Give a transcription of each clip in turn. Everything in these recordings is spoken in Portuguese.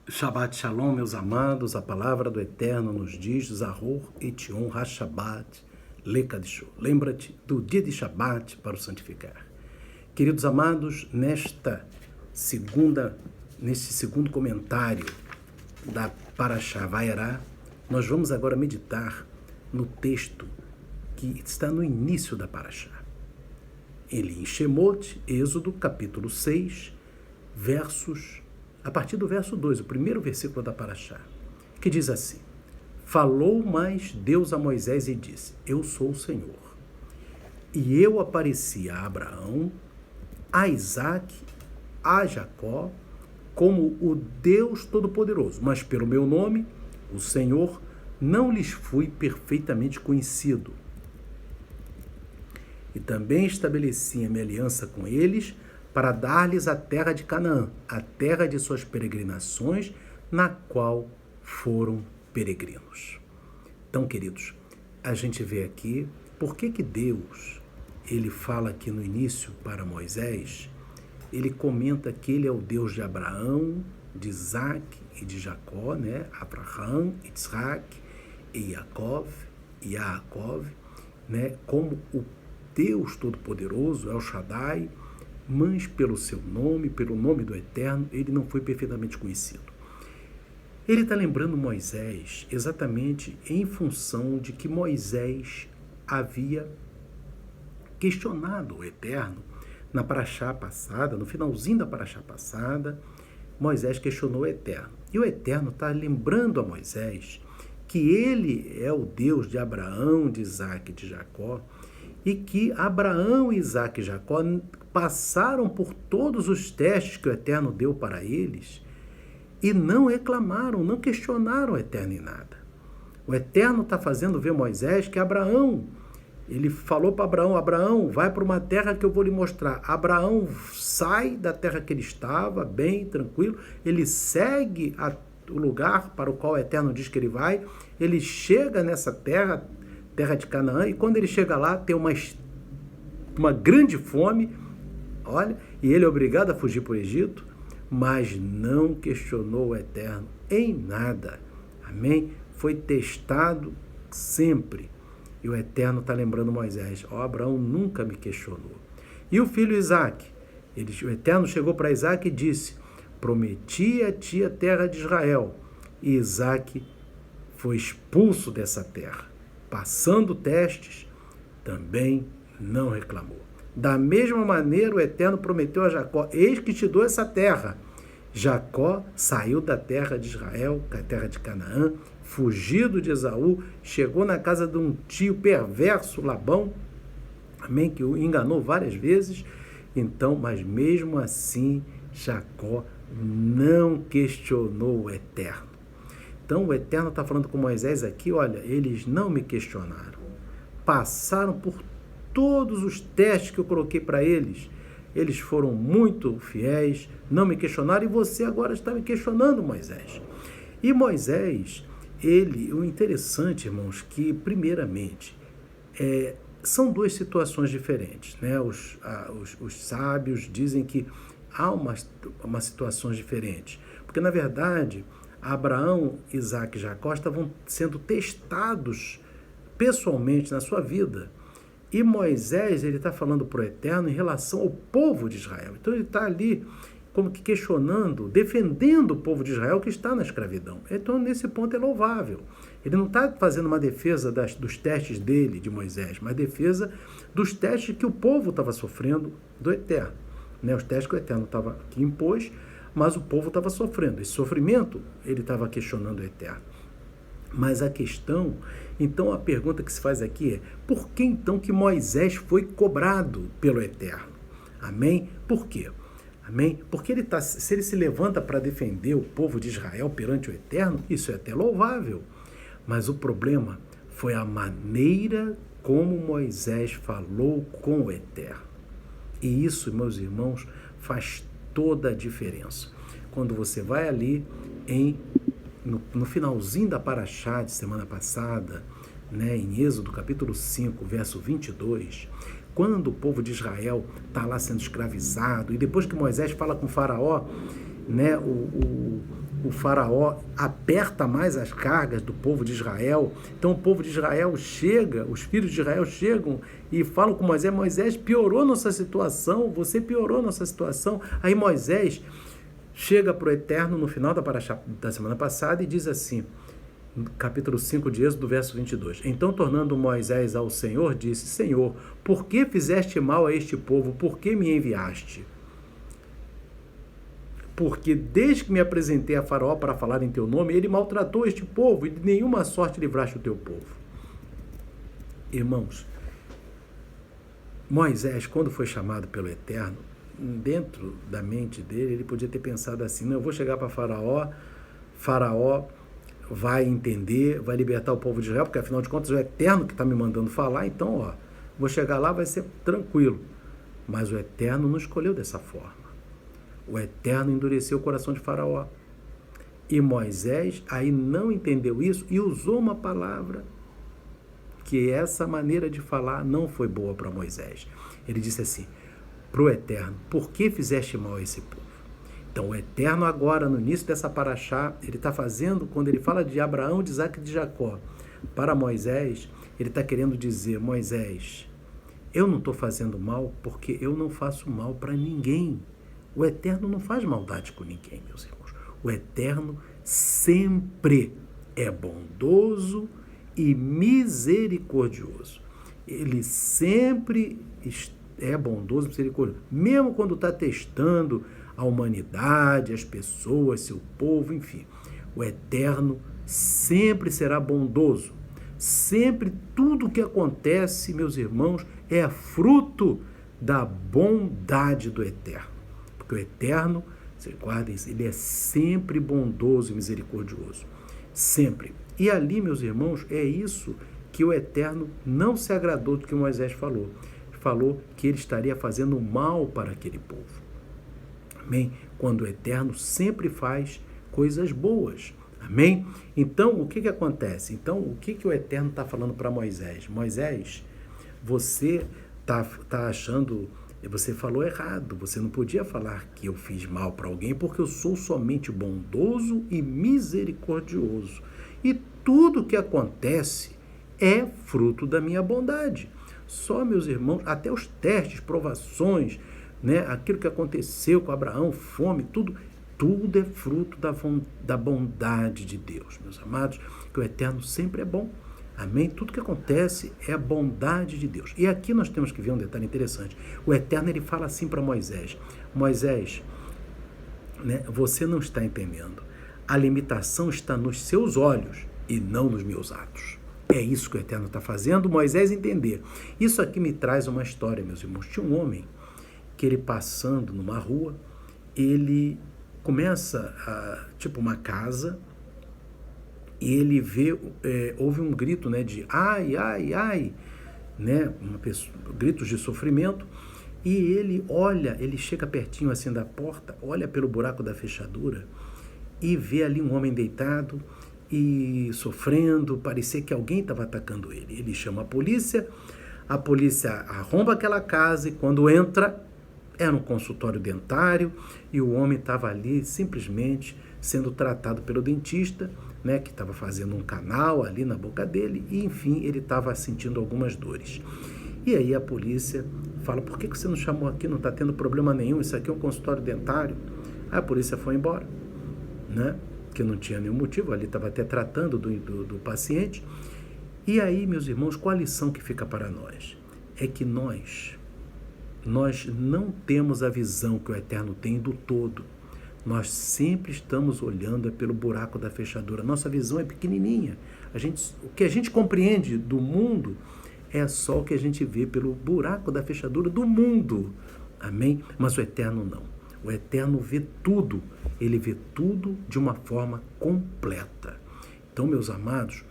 Shabbat Shalom, meus amados, a palavra do Eterno nos diz, Zahor et Yom HaShabbat Lekadishu. Lembra-te do dia de Shabbat para o santificar. Queridos amados, neste segundo comentário da Parashá Vayera, nós vamos agora meditar no texto que está no início da Parashá. Ele em Shemot, Êxodo, capítulo 6, a partir do verso 2, o primeiro versículo da Parashá, que diz assim: Falou mais Deus a Moisés e disse: Eu sou o Senhor. E eu apareci a Abraão, a Isaque, a Jacó, como o Deus Todo-Poderoso, mas pelo meu nome, o Senhor, não lhes fui perfeitamente conhecido. E também estabeleci a minha aliança com eles, para dar-lhes a terra de Canaã, a terra de suas peregrinações, na qual foram peregrinos. Então, queridos, a gente vê aqui por que Deus, ele fala aqui no início para Moisés, ele comenta que ele é o Deus de Abraão, de Isaac e de Jacó, né? Abraham, Isaac e Yaakov, né? Como o Deus Todo-Poderoso, El Shaddai, mas pelo seu nome, pelo nome do Eterno, ele não foi perfeitamente conhecido. Ele está lembrando Moisés exatamente em função de que Moisés havia questionado o Eterno na Parashá passada, no finalzinho da Parashá passada, Moisés questionou o Eterno. E o Eterno está lembrando a Moisés que ele é o Deus de Abraão, de Isaac e de Jacó, e que Abraão, Isaac e Jacó passaram por todos os testes que o Eterno deu para eles e não reclamaram, não questionaram o Eterno em nada. O Eterno está fazendo ver Moisés que Abraão, ele falou para Abraão: Abraão, vai para uma terra que eu vou lhe mostrar. Abraão sai da terra que ele estava, bem, tranquilo, ele segue o lugar para o qual o Eterno diz que ele vai, ele chega nessa terra de Canaã, e quando ele chega lá, tem uma grande fome, olha, e ele é obrigado a fugir para o Egito, mas não questionou o Eterno em nada, amém? Foi testado sempre, e o Eterno está lembrando Moisés: Abraão nunca me questionou. E o filho Isaque, o Eterno chegou para Isaque e disse: prometi a ti a terra de Israel, e Isaque foi expulso dessa terra. Passando testes, também não reclamou. Da mesma maneira, o Eterno prometeu a Jacó: eis que te dou essa terra. Jacó saiu da terra de Israel, da terra de Canaã, fugido de Esaú, chegou na casa de um tio perverso, Labão, amém, que o enganou várias vezes. Então, mas mesmo assim, Jacó não questionou o Eterno. Então, o Eterno está falando com Moisés aqui: olha, eles não me questionaram. Passaram por todos os testes que eu coloquei para eles. Eles foram muito fiéis, não me questionaram, e você agora está me questionando, Moisés. E Moisés, o interessante, irmãos, que primeiramente, são duas situações diferentes, né? Os sábios dizem que há uma situações diferentes, porque na verdade Abraão, Isaac e Jacó estavam sendo testados pessoalmente na sua vida. E Moisés, ele está falando para o Eterno em relação ao povo de Israel. Então ele está ali como que questionando, defendendo o povo de Israel que está na escravidão. Então nesse ponto é louvável. Ele não está fazendo uma defesa dos testes dele, de Moisés, mas defesa dos testes que o povo estava sofrendo do Eterno, né? Os testes que o Eterno que impôs, mas o povo estava sofrendo. Esse sofrimento, ele estava questionando o Eterno. Mas a questão, então a pergunta que se faz aqui é: por que então que Moisés foi cobrado pelo Eterno? Amém? Por quê? Amém? Porque se ele se levanta para defender o povo de Israel perante o Eterno, isso é até louvável. Mas o problema foi a maneira como Moisés falou com o Eterno. E isso, meus irmãos, faz toda a diferença. Quando você vai ali no finalzinho da Parashá de semana passada, né, em Êxodo capítulo 5, verso 22, quando o povo de Israel está lá sendo escravizado, e depois que Moisés fala com o faraó, né, o faraó aperta mais as cargas do povo de Israel. Então o povo de Israel chega, os filhos de Israel chegam e falam com Moisés: Moisés, piorou nossa situação, você piorou nossa situação. Aí Moisés chega para o Eterno no final da paraxá da semana passada e diz assim, no capítulo 5 de Êxodo, verso 22. Então, tornando Moisés ao Senhor, disse: Senhor, por que fizeste mal a este povo? Por que me enviaste? Porque desde que me apresentei a Faraó para falar em teu nome, ele maltratou este povo e de nenhuma sorte livraste o teu povo. Irmãos, Moisés, quando foi chamado pelo Eterno, dentro da mente dele, ele podia ter pensado assim: não, eu vou chegar para Faraó, Faraó vai entender, vai libertar o povo de Israel, porque afinal de contas é o Eterno que está me mandando falar, então, vou chegar lá, vai ser tranquilo. Mas o Eterno não escolheu dessa forma. O Eterno endureceu o coração de Faraó. E Moisés aí não entendeu isso e usou uma palavra que essa maneira de falar não foi boa para Moisés. Ele disse assim para o Eterno: por que fizeste mal a esse povo? Então o Eterno agora, no início dessa paraxá, ele está fazendo, quando ele fala de Abraão, de Isaac e de Jacó, para Moisés, ele está querendo dizer: Moisés, eu não estou fazendo mal porque eu não faço mal para ninguém. O Eterno não faz maldade com ninguém, meus irmãos. O Eterno sempre é bondoso e misericordioso. Ele sempre é bondoso e misericordioso. Mesmo quando está testando a humanidade, as pessoas, seu povo, enfim. O Eterno sempre será bondoso. Sempre tudo que acontece, meus irmãos, é fruto da bondade do Eterno. Porque o Eterno, vocês guardem isso, ele é sempre bondoso e misericordioso. Sempre. E ali, meus irmãos, é isso que o Eterno não se agradou do que Moisés falou. Falou que ele estaria fazendo mal para aquele povo. Amém? Quando o Eterno sempre faz coisas boas. Amém? Então, o que acontece? Então, o que o Eterno está falando para Moisés? Moisés, você está achando... Você falou errado, você não podia falar que eu fiz mal para alguém, porque eu sou somente bondoso e misericordioso. E tudo que acontece é fruto da minha bondade. Só, meus irmãos, até os testes, provações, né, aquilo que aconteceu com Abraão, fome, tudo é fruto da bondade de Deus, meus amados, que o Eterno sempre é bom. Amém? Tudo que acontece é a bondade de Deus. E aqui nós temos que ver um detalhe interessante. O Eterno, ele fala assim para Moisés: Moisés, né, você não está entendendo. A limitação está nos seus olhos e não nos meus atos. É isso que o Eterno está fazendo Moisés entender. Isso aqui me traz uma história, meus irmãos. Tinha um homem que ele passando numa rua, ele começa uma casa, e ele vê, houve um grito, né, de ai, ai, ai, né, gritos de sofrimento, e ele olha, ele chega pertinho assim da porta, olha pelo buraco da fechadura e vê ali um homem deitado e sofrendo, parecia que alguém estava atacando ele. Ele chama a polícia arromba aquela casa e quando entra, era um consultório dentário e o homem estava ali simplesmente sendo tratado pelo dentista, né, que estava fazendo um canal ali na boca dele e, enfim, ele estava sentindo algumas dores. E aí a polícia fala: por que você não chamou aqui? Não está tendo problema nenhum, isso aqui é um consultório dentário. Aí a polícia foi embora, né, que não tinha nenhum motivo, ali estava até tratando do paciente. E aí, meus irmãos, qual a lição que fica para nós? É que nós não temos a visão que o Eterno tem do todo. Nós sempre estamos olhando pelo buraco da fechadura. Nossa visão é pequenininha. O que a gente compreende do mundo é só o que a gente vê pelo buraco da fechadura do mundo. Amém? Mas o Eterno não. O Eterno vê tudo. Ele vê tudo de uma forma completa. Então, meus amados,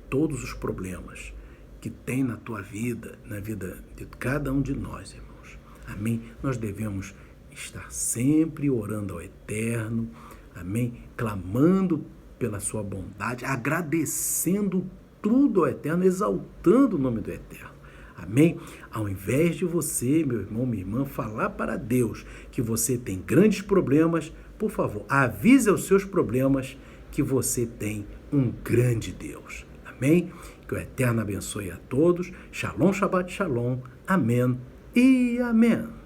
todos os problemas que tem na tua vida, na vida de cada um de nós, irmãos. Amém? Nós devemos estar sempre orando ao Eterno, amém? Clamando pela sua bondade, agradecendo tudo ao Eterno, exaltando o nome do Eterno, amém? Ao invés de você, meu irmão, minha irmã, falar para Deus que você tem grandes problemas, por favor, avise aos seus problemas que você tem um grande Deus. Amém? Que o Eterno abençoe a todos. Shalom, Shabbat Shalom. Amém e amém.